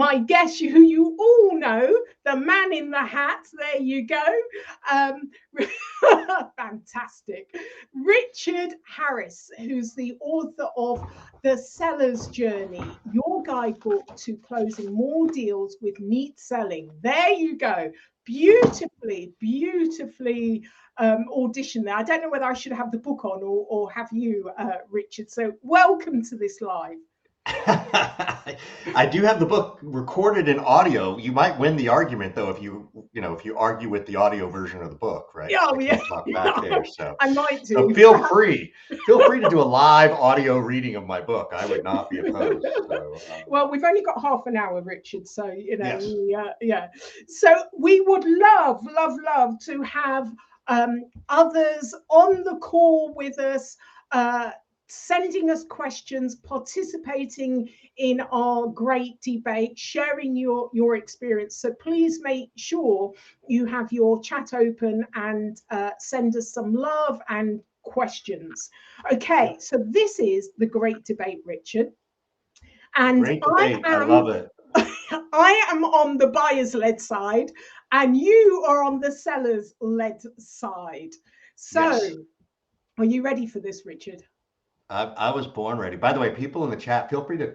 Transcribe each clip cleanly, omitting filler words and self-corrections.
my guest, who you all know, the man in the hat. There you go. Fantastic. Richard Harris, who's the author of The Seller's Journey, your guidebook to closing more deals with neat selling. There you go. Beautifully, beautifully audition there. I don't know whether I should have the book on or have you, Richard. So welcome to this live. I do have the book recorded in audio. You might win the argument though if you argue with the audio version of the book, right? Yeah, I can't talk back there, so I might do. So feel free to do a live audio reading of my book. I would not be opposed. So, well, we've only got half an hour, Richard. So yes. yeah. So we would love to have others on the call with us. Sending us questions, participating in our great debate, sharing your experience. So please make sure you have your chat open and send us some love and questions. Okay, so this is the great debate, Richard. And great debate. I love it. I am on the buyers-led side, and you are on the sellers-led side. So yes. Are you ready for this, Richard? I was born ready. By the way, people in the chat, feel free to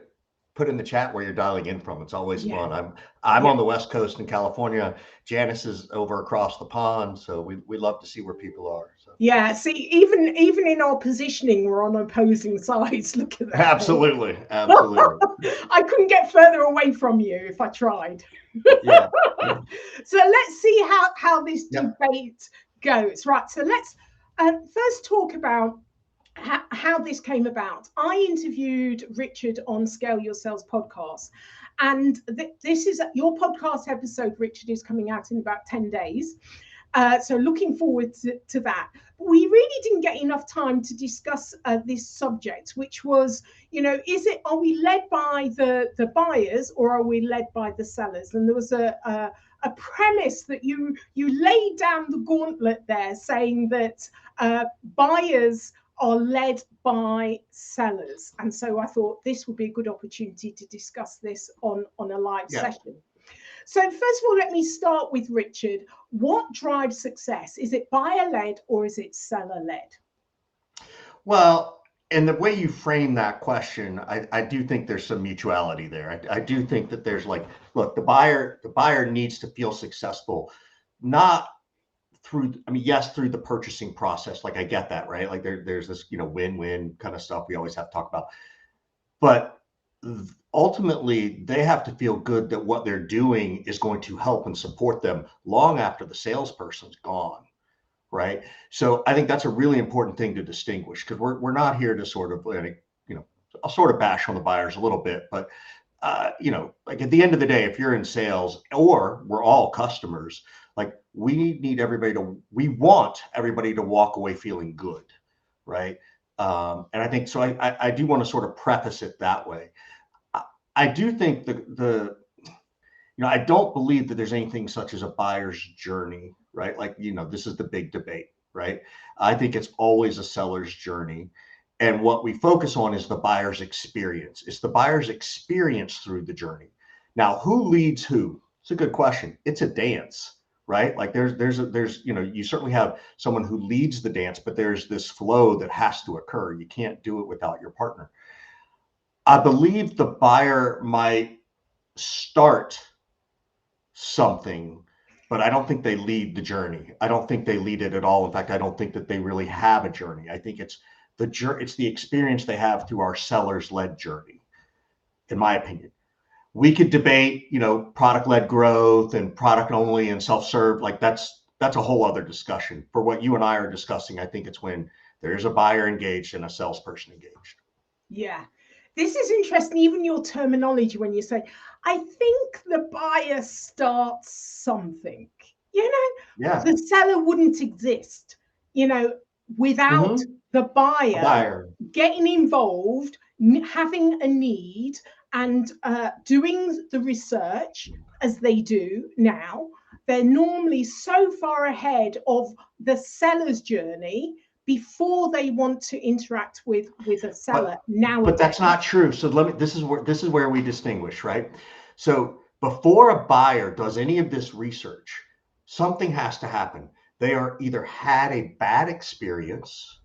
put in the chat where you're dialing in from. It's always fun. I'm on the West Coast in California. Janice is over across the pond, so we love to see where people are. So. Yeah, see, even in our positioning, we're on opposing sides. Look at that. Absolutely. I couldn't get further away from you if I tried. Yeah. So let's see how this debate goes. Right. So let's first talk about how this came about. I interviewed Richard on Scale Your Sales podcast, and this is your podcast episode, Richard, is coming out in about 10 days. So looking forward to that. But we really didn't get enough time to discuss this subject, which was, are we led by the buyers or are we led by the sellers? And there was a premise that you laid down the gauntlet there, saying that buyers are led by sellers. And so I thought this would be a good opportunity to discuss this on a live session. So first of all, let me start with Richard. What drives success? Is it buyer-led or is it seller-led? Well, and the way you frame that question, I do think there's some mutuality there. I do think that there's look, the buyer needs to feel successful, not through the purchasing process. I get that, right? There's this, win-win kind of stuff we always have to talk about. But ultimately, they have to feel good that what they're doing is going to help and support them long after the salesperson's gone, right? So I think that's a really important thing to distinguish, because we're not here to sort of, I'll sort of bash on the buyers a little bit, but at the end of the day, if you're in sales or we're all customers, we want everybody to walk away feeling good, right? And I think so. I do want to sort of preface it that way. I do think I don't believe that there's anything such as a buyer's journey, right? This is the big debate, right? I think it's always a seller's journey. And what we focus on is the buyer's experience. It's the buyer's experience through the journey. Now, who leads who? It's a good question. It's a dance. Right? There's you certainly have someone who leads the dance, but there's this flow that has to occur. You can't do it without your partner. I believe the buyer might start something, but I don't think they lead the journey. I don't think they lead it at all. In fact, I don't think that they really have a journey. I think it's the experience they have through our sellers-led journey, in my opinion. We could debate, product-led growth and product only and self-serve. That's a whole other discussion. For what you and I are discussing, I think it's when there's a buyer engaged and a salesperson engaged. Yeah, this is interesting. Even your terminology when you say, I think the buyer starts something. The seller wouldn't exist, without the buyer getting involved, having a need, and doing the research as they do now. They're normally so far ahead of the seller's journey before they want to interact with a seller. But that's not true. So this is where we distinguish, right? So before a buyer does any of this research, something has to happen. They are either had a bad experience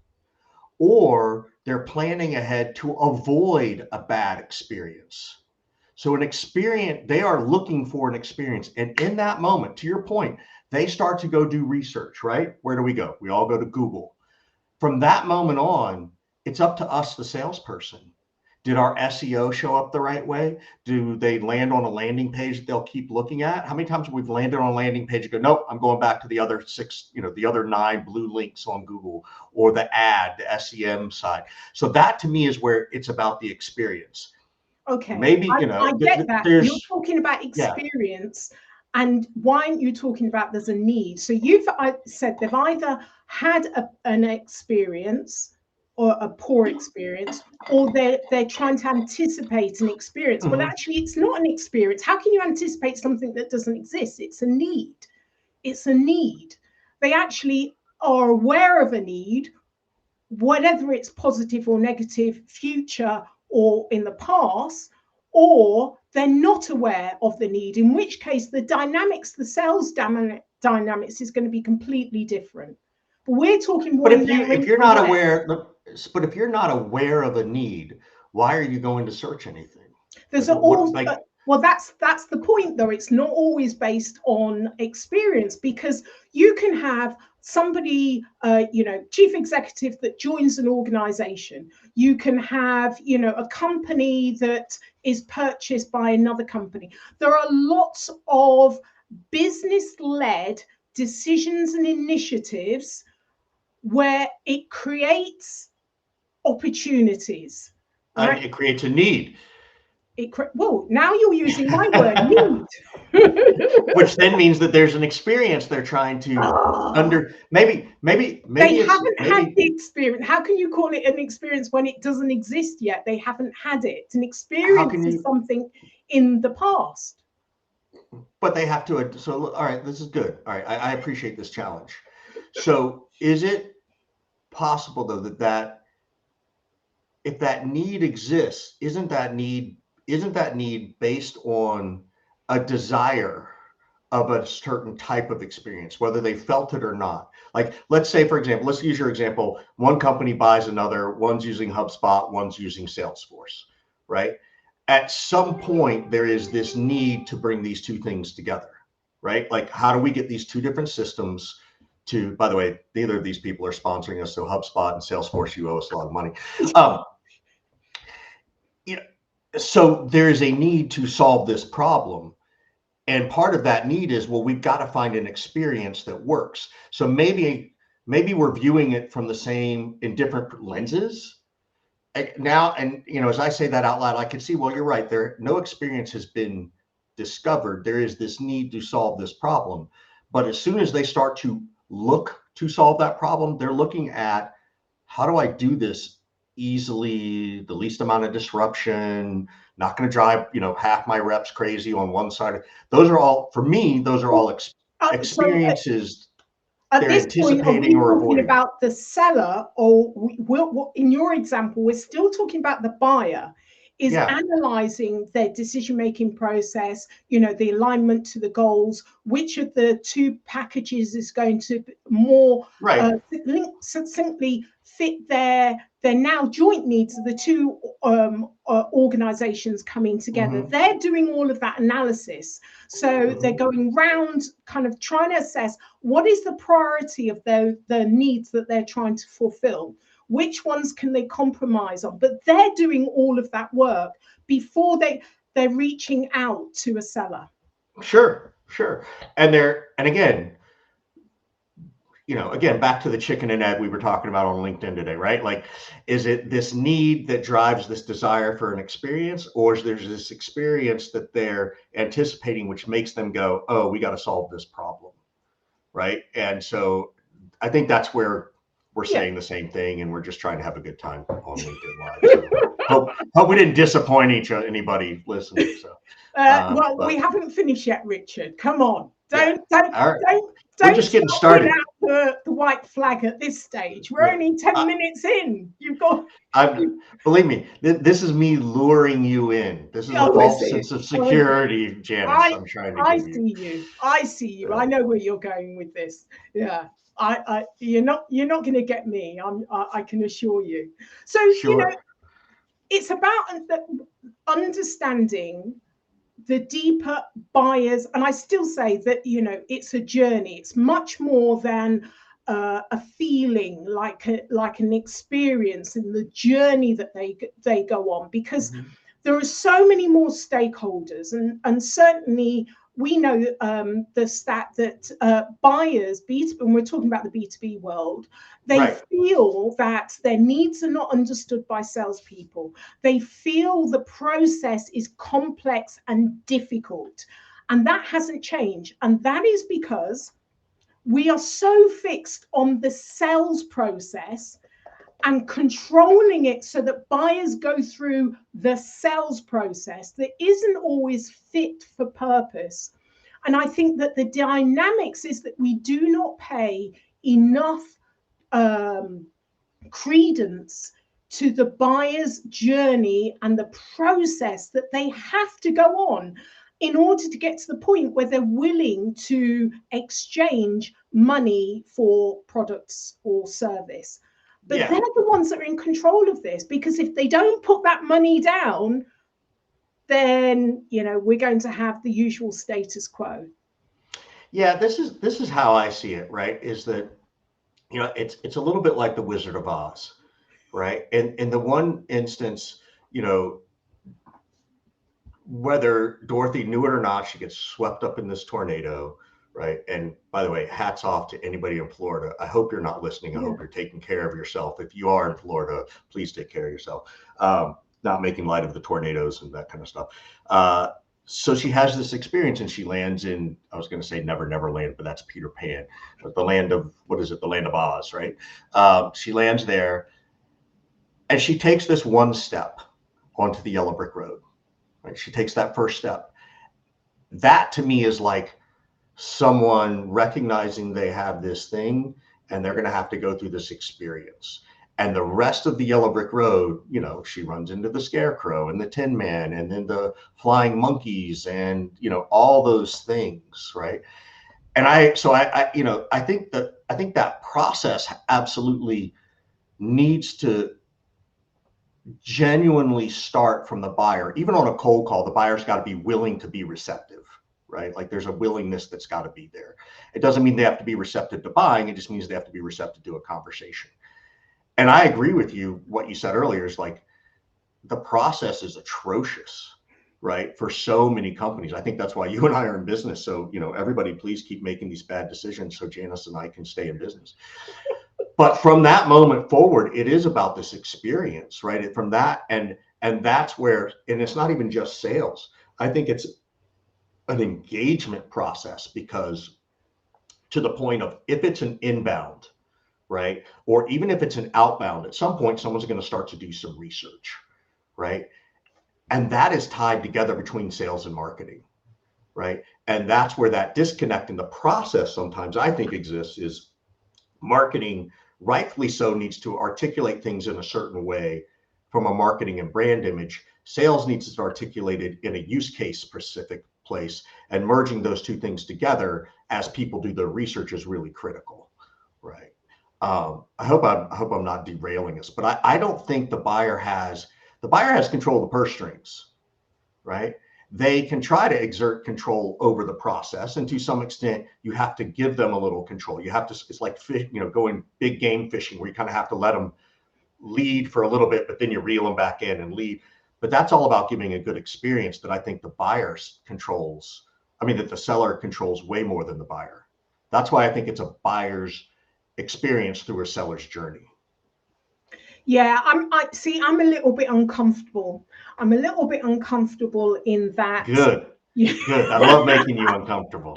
or they're planning ahead to avoid a bad experience. So an experience, they are looking for an experience. And in that moment, to your point, they start to go do research, right? Where do we go? We all go to Google. From that moment on, it's up to us, the salesperson. Did our SEO show up the right way? Do they land on a landing page that they'll keep looking at? How many times have we landed on a landing page and go, nope, I'm going back to the other 6, the other 9 blue links on Google, or the ad, the SEM side. So that to me is where it's about the experience. Okay. Maybe, I get that. You're talking about Yeah. experience. And why aren't you talking about there's a need? So you've said they've either had an experience or a poor experience, or they're trying to anticipate an experience. Well, actually, it's not an experience. How can you anticipate something that doesn't exist? It's a need. It's a need. They actually are aware of a need, whatever it's positive or negative, future or in the past, or they're not aware of the need, in which case the dynamics, the sales dynamics is going to be completely different. But we're talking. But if you're not aware, but if you're not aware of a need, why are you going to search anything? There's well, that's the point, though. It's not always based on experience, because you can have somebody, chief executive that joins an organization. You can have, a company that is purchased by another company. There are lots of business-led decisions and initiatives where it creates opportunities. Right? And it creates a need. Well, now you're using my word, need. Which then means that there's an experience they're trying to maybe they haven't had the experience. How can you call it an experience when it doesn't exist yet? They haven't had it. An experience is something in the past. But they have to. So, all right, this is good. All right, I appreciate this challenge. So, is it possible though that if that need exists, isn't that need based on a desire of a certain type of experience, whether they felt it or not? Like, let's say, for example, let's use your example. One company buys another, one's using HubSpot, one's using Salesforce, right? At some point, there is this need to bring these two things together, right? Like, how do we get these two different systems to, by the way, neither of these people are sponsoring us, so HubSpot and Salesforce, you owe us a lot of money. So there is a need to solve this problem. And part of that need is, well, we've got to find an experience that works. So maybe we're viewing it from in different lenses now. And, as I say that out loud, I can see, well, you're right. No experience has been discovered. There is this need to solve this problem. But as soon as they start to look to solve that problem, they're looking at, how do I do this easily, the least amount of disruption, not going to drive, half my reps crazy on one side. Those are all, for me, experiences at this point, are we talking about the seller, or in your example, we're still talking about the buyer is analyzing their decision-making process, the alignment to the goals, which of the two packages is going to more succinctly fit their now joint needs of the two organizations coming together. They're doing all of that analysis. So they're going round kind of trying to assess what is the priority of the needs that they're trying to fulfill. Which ones can they compromise on? But they're doing all of that work before they're reaching out to a seller. Sure. And again, back to the chicken and egg we were talking about on LinkedIn today, right? Like, is it this need that drives this desire for an experience, or is there this experience that they're anticipating, which makes them go, oh, we got to solve this problem, right? And so I think that's where we're saying the same thing, and we're just trying to have a good time on LinkedIn Live. So hope we didn't disappoint anybody listening. So, we haven't finished yet, Richard. Come on. Don't All right. don't We're don't just getting start putting started. out the white flag at this stage. We're Yeah. only 10 minutes in. You've got. Believe me, this is me luring you in. This is a Oh, is false it? sense of Oh, is it? security, Janice. I'm trying to I give you. see you. I see you. I know where you're going with this. Yeah. You're not going to get me. I can assure you. So, Sure. it's about understanding the deeper buyers, and I still say that it's a journey. It's much more than a feeling, like an experience in the journey that they go on, because there are so many more stakeholders, and certainly we know the stat that buyers, when we're talking about the B2B world, they feel that their needs are not understood by salespeople. They feel the process is complex and difficult, and that hasn't changed. And that is because we are so fixed on the sales process and controlling it so that buyers go through the sales process that isn't always fit for purpose. And I think that the dynamics is that we do not pay enough credence to the buyer's journey and the process that they have to go on in order to get to the point where they're willing to exchange money for products or service. But they're the ones that are in control of this, because if they don't put that money down, then we're going to have the usual status quo. Yeah, this is how I see it, right? Is that it's a little bit like the Wizard of Oz, right? And in the one instance, whether Dorothy knew it or not, she gets swept up in this tornado, right? And by the way, hats off to anybody in Florida. I hope you're not listening. I hope you're taking care of yourself. If you are in Florida, please take care of yourself. Not making light of the tornadoes and that kind of stuff. So she has this experience, and she lands in, I was going to say Never Never Land, but that's Peter Pan. But the land of, what is it? The land of Oz, right? She lands there, and she takes this one step onto the yellow brick road. Right? She takes that first step. That to me is like someone recognizing they have this thing and they're going to have to go through this experience. And the rest of the yellow brick road, she runs into the Scarecrow and the Tin Man and then the flying monkeys and, all those things. Right. And I think that process absolutely needs to genuinely start from the buyer. Even on a cold call, the buyer's got to be willing to be receptive, right? Like there's a willingness that's got to be there. It doesn't mean they have to be receptive to buying. It just means they have to be receptive to a conversation. And I agree with you. What you said earlier is like the process is atrocious, right? For so many companies. I think that's why you and I are in business. So, everybody please keep making these bad decisions so Janice and I can stay in business. But from that moment forward, it is about this experience, right? From that, and that's where, and it's not even just sales. I think it's an engagement process, because to the point of, if it's an inbound, right? Or even if it's an outbound, at some point, someone's going to start to do some research, right? And that is tied together between sales and marketing, right? And that's where that disconnect in the process sometimes I think exists, is marketing, rightfully so, needs to articulate things in a certain way from a marketing and brand image. Sales needs to articulate it in a use case specific place, and merging those two things together as people do their research is really critical, right? I hope I'm not derailing us, but I don't think the buyer has control of the purse strings, right? They can try to exert control over the process, and to some extent, you have to give them a little control. You have to. It's like going big game fishing, where you kind of have to let them lead for a little bit, but then you reel them back in and lead. But that's all about giving a good experience that I think the buyer controls. I mean, that the seller controls way more than the buyer. That's why I think it's a buyer's experience through a seller's journey. Yeah, I'm a little bit uncomfortable. I'm a little bit uncomfortable in that. Good. I love making you uncomfortable.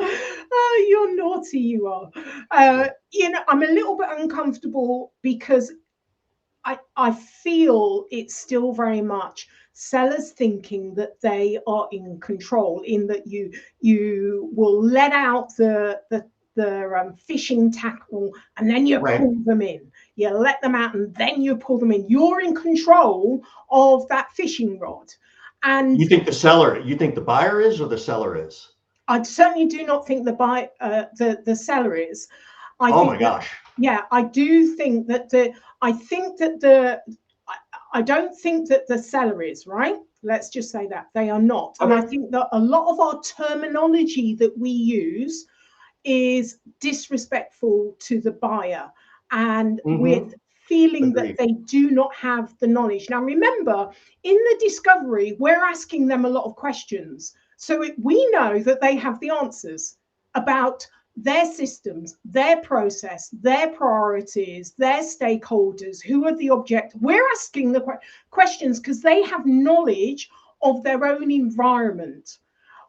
Oh, you're naughty, you are. I'm a little bit uncomfortable because I feel it's still very much sellers thinking that they are in control, in that you will let out the fishing tackle and then you pull them in. You let them out and then you pull them in. You're in control of that fishing rod. And you think the buyer is, or the seller is? I certainly do not think the seller is. Oh my gosh. Yeah, I do think that I don't think that the seller is, right? Let's just say that they are not. Okay. And I think that a lot of our terminology that we use is disrespectful to the buyer, and with feeling that they do not have the knowledge. Now, remember, in the discovery, we're asking them a lot of questions. So we know that they have the answers about their systems, their process, their priorities, their stakeholders, who are the object. We're asking the questions because they have knowledge of their own environment.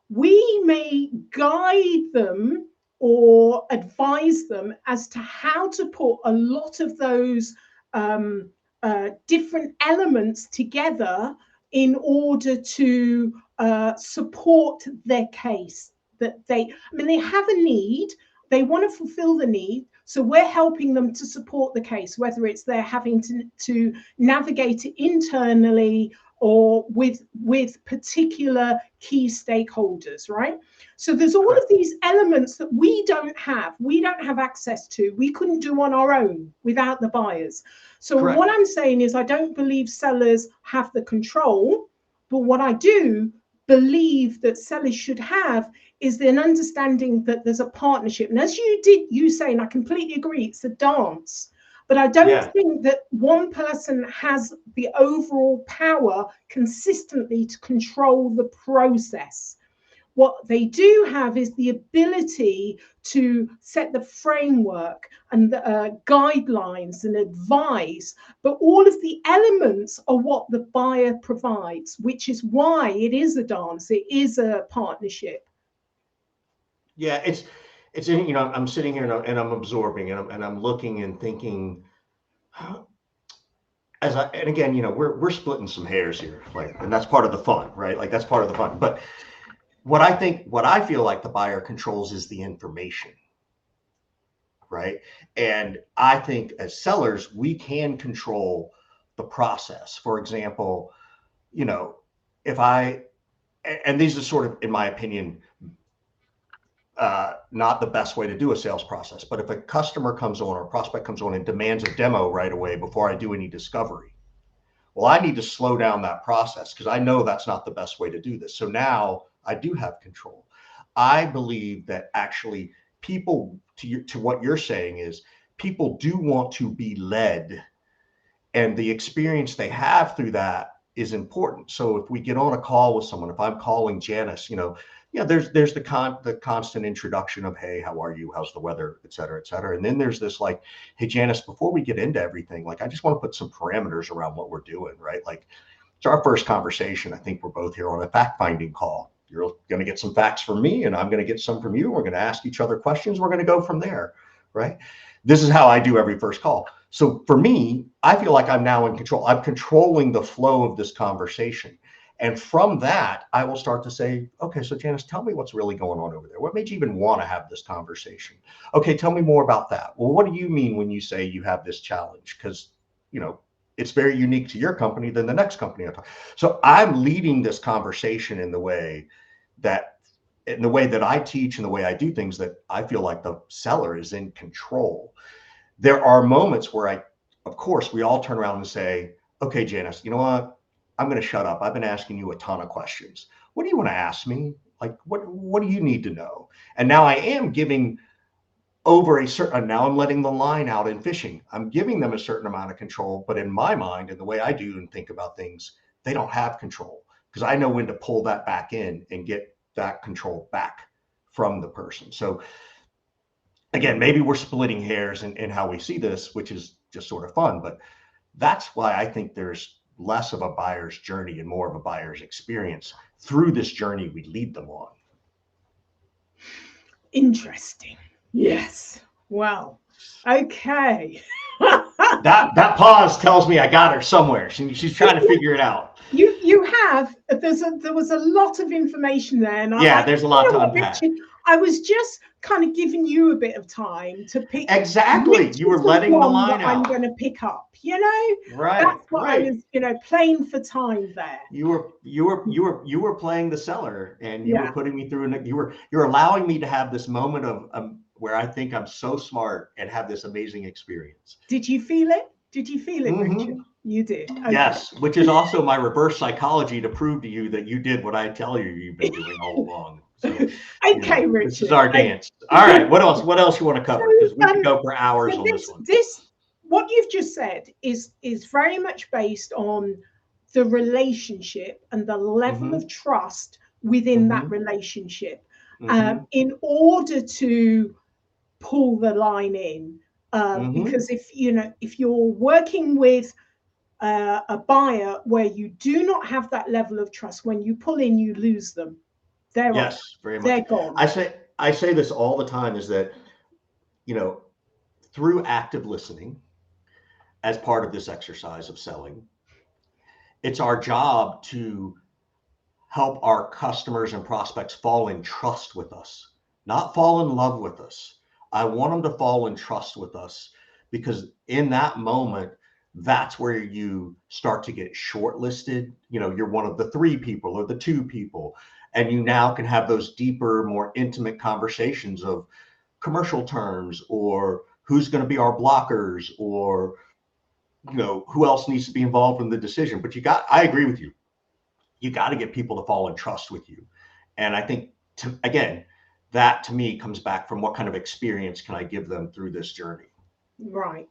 We may guide them or advise them as to how to put a lot of those different elements together in order to support their case. That they have a need, they want to fulfill the need, so we're helping them to support the case, whether it's they're having to navigate it internally or with particular key stakeholders, right? So there's all of these elements that we don't have access to, we couldn't do on our own without the buyers. So what I'm saying is, I don't believe sellers have the control, but what I do believe that sellers should have is an understanding that there's a partnership. And as you say, and I completely agree, it's a dance. But I don't think that one person has the overall power consistently to control the process. What they do have is the ability to set the framework and the guidelines and advice, but all of the elements are what the buyer provides, which is why it is a dance, it is a partnership. Yeah, it's I'm sitting here and I'm absorbing and I'm looking and thinking, and again, we're splitting some hairs here, like, and that's part of the fun, right? Like, that's part of the fun. But what I feel like the buyer controls is the information, right? And I think as sellers, we can control the process. For example, and these are sort of, in my opinion, not the best way to do a sales process. But if a customer comes on or a prospect comes on and demands a demo right away before I do any discovery, well, I need to slow down that process because I know that's not the best way to do this. So now I do have control. I believe that actually people, to what you're saying, is people do want to be led, and the experience they have through that is important. So if we get on a call with someone, if I'm calling Janice, there's the constant introduction of, hey, how are you? How's the weather? Et cetera, et cetera. And then there's this like, hey, Janice, before we get into everything, like, I just want to put some parameters around what we're doing, right? Like, it's our first conversation. I think we're both here on a fact-finding call. You're going to get some facts from me and I'm going to get some from you. We're going to ask each other questions. We're going to go from there, right? This is how I do every first call. So for me, I feel like I'm now in control. I'm controlling the flow of this conversation. And from that, I will start to say, okay, so Janice, tell me what's really going on over there. What made you even want to have this conversation? Okay, tell me more about that. Well, what do you mean when you say you have this challenge? Because, it's very unique to your company than the next company. So I'm leading this conversation in the way that I teach and the way I do things, that I feel like the seller is in control. There are moments where of course, we all turn around and say, okay, Janice, you know what? I'm going to shut up. I've been asking you a ton of questions. What do you want to ask me? Like, what do you need to know? And now I am giving now I'm letting the line out in fishing. I'm giving them a certain amount of control, but in my mind and the way I do and think about things, they don't have control, because I know when to pull that back in and get that control back from the person. So again, maybe we're splitting hairs in how we see this, which is just sort of fun, but that's why I think there's less of a buyer's journey and more of a buyer's experience through this journey we lead them on. Interesting. Yes. Well, okay. That pause tells me I got her somewhere. She's trying to figure it out. You have, there was a lot of information there, and There's a lot to unpack. Richard, I was just kind of giving you a bit of time to pick. Exactly, you were letting the line out. I'm going to pick up. Right. That's what I was, playing for time there. You were playing the seller, and you were putting me through, and you're allowing me to have this moment of where I think I'm so smart and have this amazing experience. Did you feel it? Did you feel it, Richard? You did. Okay. Yes, which is also my reverse psychology to prove to you that you did what I tell you've been doing all along. So, okay, Richard. This is our dance. All right. What else? What else you want to cover? Because we could go for hours on this one. What you've just said is very much based on the relationship and the level of trust within that relationship. In order to pull the line in, because if you're working with a buyer where you do not have that level of trust, when you pull in, you lose them. Very much. They're gone. I say this all the time, is that through active listening, as part of this exercise of selling, it's our job to help our customers and prospects fall in trust with us, not fall in love with us. I want them to fall in trust with us, because in that moment, that's where you start to get shortlisted. You're one of the 3 people or the 2 people, and you now can have those deeper, more intimate conversations of commercial terms, or who's going to be our blockers, or who else needs to be involved in the decision. But I agree with you. You got to get people to fall in trust with you. And I think, that to me comes back from what kind of experience can I give them through this journey? Right.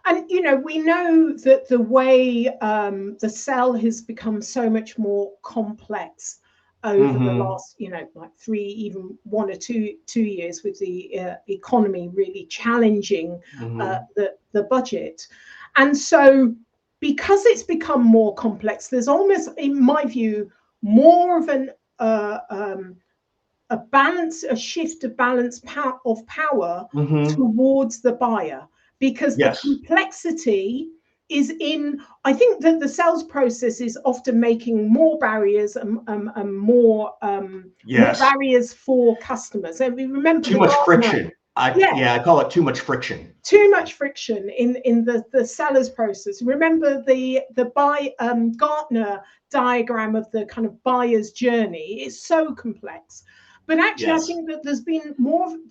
And, we know that the way the sell has become so much more complex over the last, like 3, even 1 or 2 years, with the economy really challenging the budget. And so, because it's become more complex, there's almost, in my view, more of a shift of balance of power towards the buyer, because the complexity is in. I think that the sales process is often making more barriers and more barriers for customers. And we remember too much friction. I call it too much friction. Too much friction in the seller's process. Remember the Gartner diagram of the kind of buyer's journey. It's so complex. But actually, I think that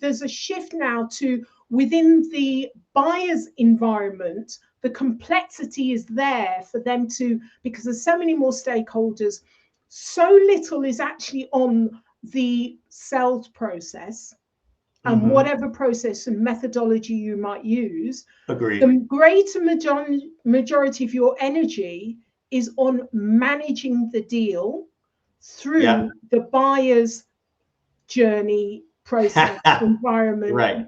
there's a shift now to, within the buyer's environment, the complexity is there for them to, because there's so many more stakeholders, so little is actually on the sales process. And whatever process and methodology you might use, the greater majority of your energy is on managing the deal through the buyer's journey, process, environment. Right.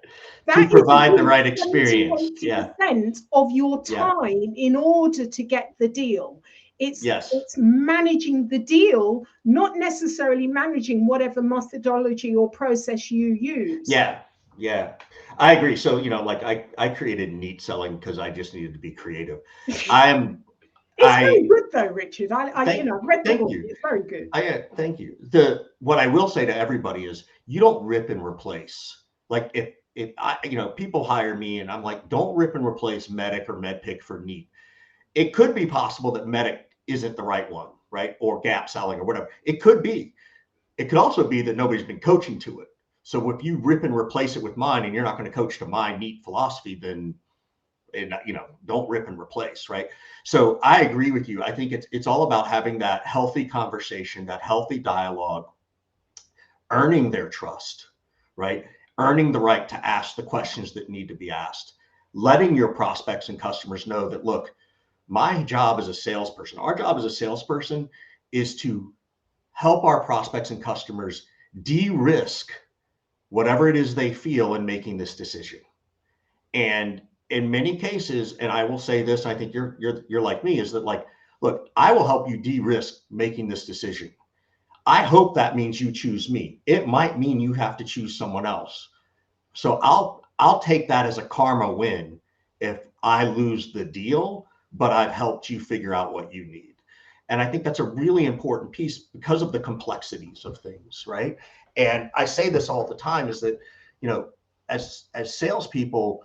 To provide the right experience. 70% of your time in order to get the deal. It's managing the deal, not necessarily managing whatever methodology or process you use. Yeah, I agree. So, I created neat selling because I just needed to be creative. It's very good though, Richard. I read the book. It's very good. Thank you. What I will say to everybody is, you don't rip and replace. Like if people hire me and I'm like, don't rip and replace Medic or MedPick for neat. It could be possible that Medic isn't the right one, right? Or gap selling or whatever. It could be. It could also be that nobody's been coaching to it. So if you rip and replace it with mine and you're not going to coach to my neat philosophy, then don't rip and replace, right? So I agree with you. I think it's all about having that healthy conversation, that healthy dialogue, earning their trust, right? Earning the right to ask the questions that need to be asked, letting your prospects and customers know that, look, my job as a salesperson, our job as a salesperson is to help our prospects and customers de-risk whatever it is they feel in making this decision. And in many cases, and I will say this, I think you're like me, is that, like, look, I will help you de-risk making this decision. I hope that means you choose me. It might mean you have to choose someone else. So I'll take that as a karma win if I lose the deal, but I've helped you figure out what you need. And I think that's a really important piece because of the complexities of things, right? And I say this all the time is that, as salespeople,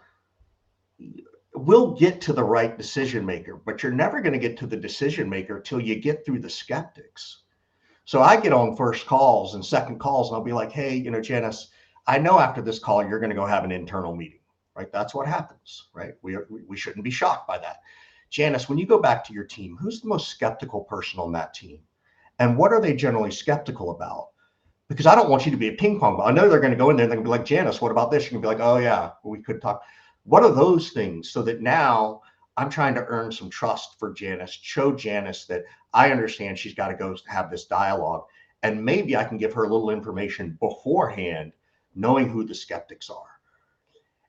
we'll get to the right decision maker, but you're never going to get to the decision maker till you get through the skeptics. So I get on first calls and second calls, and I'll be like, hey, Janice, I know after this call, you're going to go have an internal meeting, right? That's what happens, right? We shouldn't be shocked by that. Janice, when you go back to your team, who's the most skeptical person on that team? And what are they generally skeptical about? Because I don't want you to be a ping pong ball. I know they're going to go in there and they're going to be like, Janice, what about this? You're going to be like, oh yeah, we could talk. What are those things? So that now I'm trying to earn some trust for Janice, show Janice that I understand she's got to go have this dialogue. And maybe I can give her a little information beforehand, knowing who the skeptics are.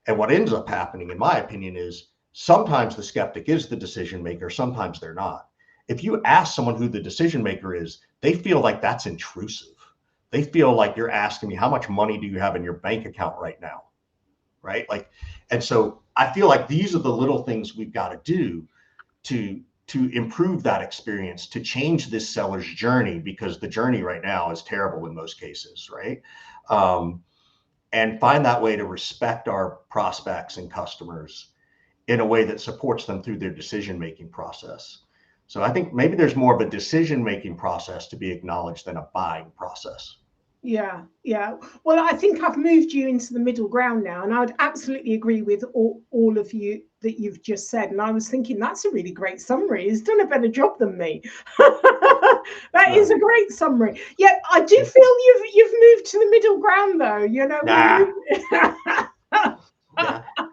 And what ends up happening, in my opinion, is sometimes the skeptic is the decision maker, sometimes they're not. If you ask someone who the decision maker is, they feel like that's intrusive. They feel like you're asking me, how much money do you have in your bank account right now? Right? And so I feel like these are the little things we've got to do to improve that experience, to change this seller's journey, because the journey right now is terrible in most cases, right? And find that way to respect our prospects and customers in a way that supports them through their decision-making process. So I think maybe there's more of a decision-making process to be acknowledged than a buying process. Yeah. Well, I think I've moved you into the middle ground now, and I would absolutely agree with all of you that you've just said. And I was thinking that's a really great summary. He's done a better job than me. That is a great summary. Yeah, I do feel you've moved to the middle ground, though. Yeah.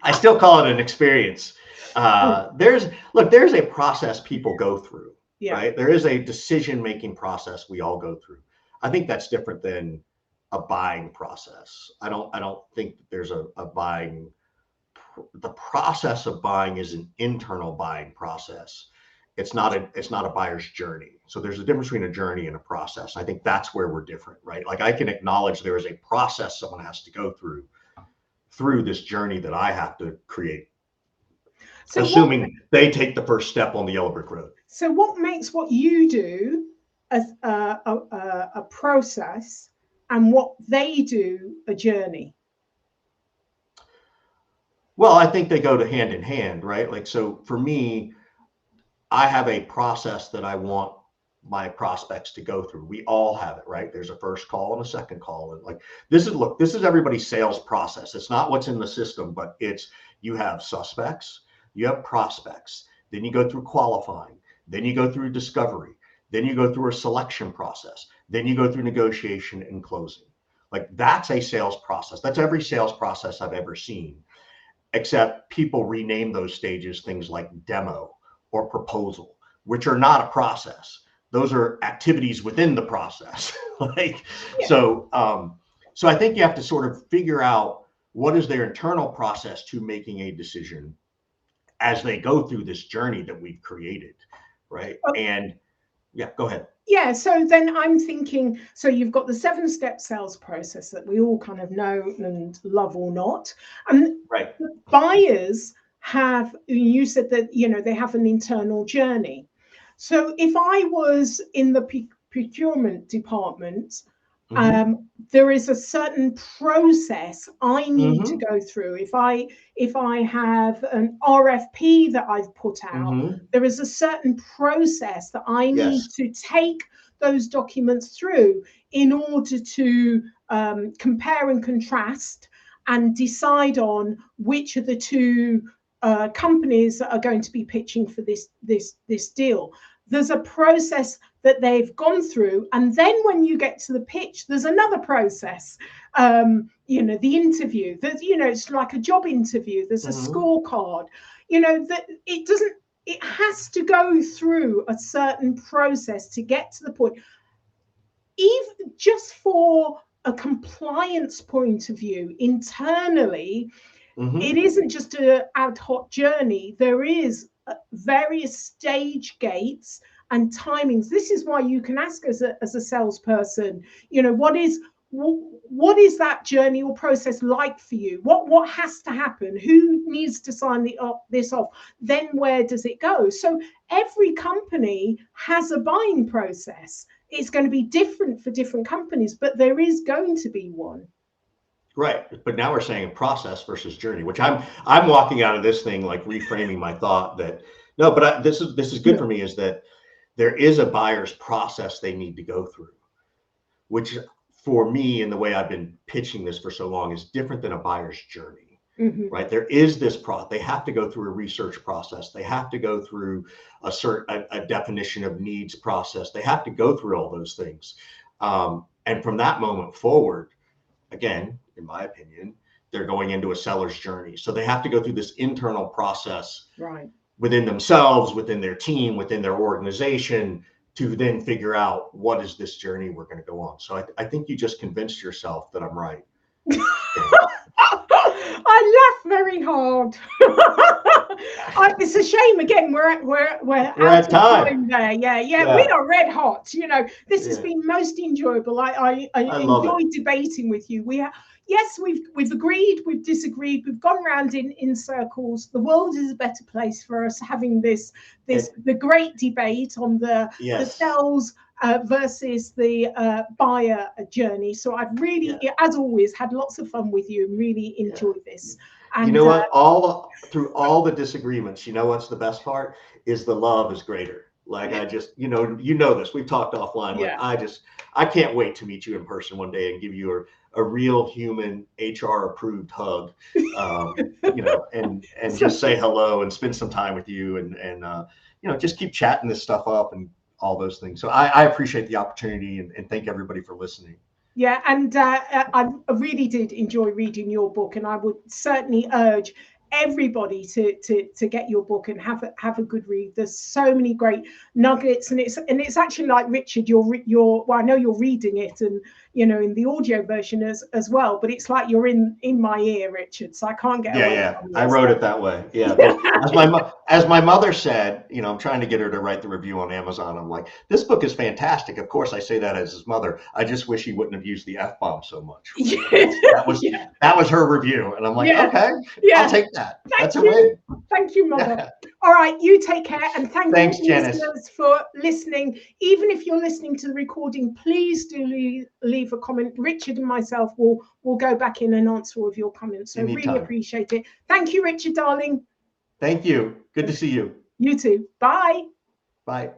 I still call it an experience. There's a process people go through, right? There is a decision-making process we all go through. I think that's different than a buying process. I don't think that there's a buying. The process of buying is an internal buying process. It's not a buyer's journey. So there's a difference between a journey and a process. I think that's where we're different, right? Like I can acknowledge there is a process someone has to go through this journey that I have to create. So assuming they take the first step on the yellow brick road. So what makes what you do as a process and what they do a journey? Well, I think they go hand in hand, right? Like, so for me, I have a process that I want my prospects to go through. We all have it, right? There's a first call and a second call. And like, this is everybody's sales process. It's not what's in the system, but it's, you have suspects, you have prospects, then you go through qualifying, then you go through discovery, then you go through a selection process, then you go through negotiation and closing. Like that's a sales process. That's every sales process I've ever seen, except people rename those stages things like demo or proposal, which are not a process. Those are activities within the process. So I think you have to sort of figure out what is their internal process to making a decision as they go through this journey that we've created, right? And yeah, go ahead. Yeah, so then I'm thinking, so you've got the 7-step sales process that we all kind of know and love or not. And right. Buyers have, you said that, they have an internal journey. So if I was in the procurement department, there is a certain process I need to go through. If I have an RFP that I've put out, there is a certain process that I need to take those documents through in order to compare and contrast and decide on which of the two companies that are going to be pitching for this deal. There's a process that they've gone through, and then when you get to the pitch, there's another process. The interview. There's, it's like a job interview. There's a scorecard. That it has to go through a certain process to get to the point. Even just for a compliance point of view, internally, it isn't just an ad hoc journey. There is various stage gates and timings. This is why you can ask as a salesperson, what is what is that journey or process like for you? What has to happen? Who needs to sign this off? Then where does it go? So every company has a buying process. It's going to be different for different companies, but there is going to be one. Right, but now we're saying process versus journey, which I'm walking out of this thing like reframing my thought that no, but this is good for me, is that there is a buyer's process they need to go through, which for me, in the way I've been pitching this for so long, is different than a buyer's journey. Mm-hmm. Right, there is this they have to go through a research process, they have to go through a definition of needs process, they have to go through all those things, and from that moment forward, again, in my opinion, they're going into a seller's journey. So they have to go through this internal process, right, within themselves, within their team, within their organization, to then figure out what is this journey we're going to go on. So I think you just convinced yourself that I'm right. I laugh very hard. It's a shame. Again, we're out of time there. Yeah, we are red hot. You know, this has been most enjoyable. I enjoyed debating with you. Yes, we've agreed, we've disagreed, we've gone around in circles. The world is a better place for us having the great debate on the sales versus the buyer journey. So I've really, as always, had lots of fun with you and really enjoyed this. And you know what? Through all the disagreements, you know what's the best part is the love is greater. Like I just, you know this. We've talked offline. Like I can't wait to meet you in person one day and give you a real human HR approved hug, and just say hello and spend some time with you and just keep chatting this stuff up and all those things. So I appreciate the opportunity and thank everybody for listening. Yeah, and I really did enjoy reading your book, and I would certainly urge everybody to get your book and have a good read. There's so many great nuggets, and it's actually like Richard, well, I know you're reading it, and in the audio version as well, but it's like you're in my ear, Richard, so I can't get away from this. I wrote it that way. As my mother said, I'm trying to get her to write the review on Amazon. I'm like, this book is fantastic. Of course I say that as his mother. I just wish he wouldn't have used the F-bomb so much. That was her review, and I'm like, okay, I'll take that. That's a win. Thank you, Mother. All right, you take care, and thanks, Janice, listeners, for listening. Even if you're listening to the recording, please do leave a comment. Richard and myself will go back in and answer all of your comments. So really appreciate it. Thank you, Richard, darling. Thank you. Good to see you. You too. Bye. Bye.